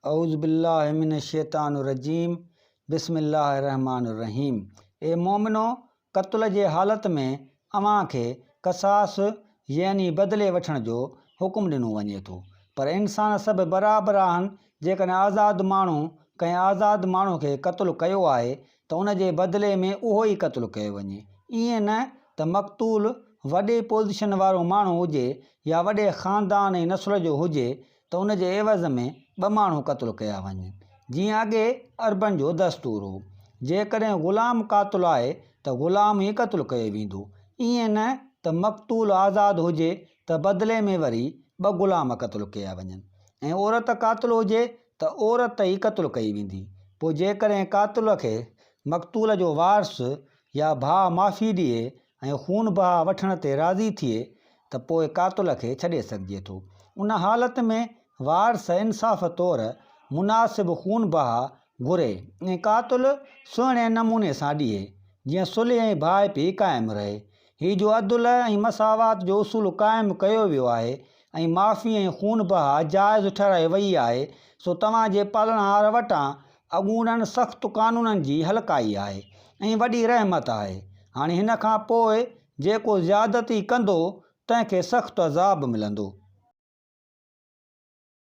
औज़ुबिल्लाहिमिनश्शैतानिर्रजीम बिस्मिल्लाहिर्रहमानिर्रहीम। ए मोमिनो, क़त्ल जे हालत में अव्हां खे क़सास यानी बदिले वठण जो हुकुम ॾिनो वञे थो। पर इंसान सभु बराबरि आहिनि। जेकॾहिं आज़ादु माण्हू कंहिं आज़ादु माण्हू खे क़त्लु कयो आहे त उन जे बदिले में उहो ई क़त्लु कयो वञे। ईअं न त मक़तूल वॾे पोज़ीशन वारो माण्हू हुजे या वॾे ख़ानदान ऐं नस्ल जो हुजे त उन जे एवज़ में ॿ माण्हू क़त्लु कया वञनि। जीअं अॻे अरबनि जो दस्तूर हो, जेकॾहिं ग़ुलाम क़ातिल आहे त ग़ुलाम ई क़त्लु कयो वेंदो। ईअं न त मक़तूल आज़ादु हुजे त बदिले में वरी ॿ ग़ुलाम क़त्लु कया वञनि, ऐं औरत क़ातिल हुजे त औरत ई क़त्लु कई वेंदी। पोइ जेकॾहिं क़ातिल खे मक़तूल जो वारिस या भाउ माफ़ी ॾिए ऐं खून बहा वठण ते राज़ी थिए त पोइ क़ातिल खे छॾे सघिजे थो। उन हालत में वारिस इंसाफ़ तौरु मुनासिब खून बहा घुरे ऐं क़ातिल सुहिणे नमूने सां ॾिए, जीअं सुलह ऐं भाउ पीउ क़ाइमु रहे। हीउ जो अदुल ऐं मसावात जो उसूल क़ाइमु कयो वियो आहे ऐं माफ़ी ऐं खून बहा जाइज़ ठहिराई वई आहे, सो तव्हांजे पालणहार वटां अॻूणनि सख़्तु क़ानूननि जी हलकाई आहे ऐं वॾी रहमत आहे। हाणे हिन खां पोइ जेको ज़्यादती कंदो तंहिंखे सख़्तु अज़ाब मिलंदो।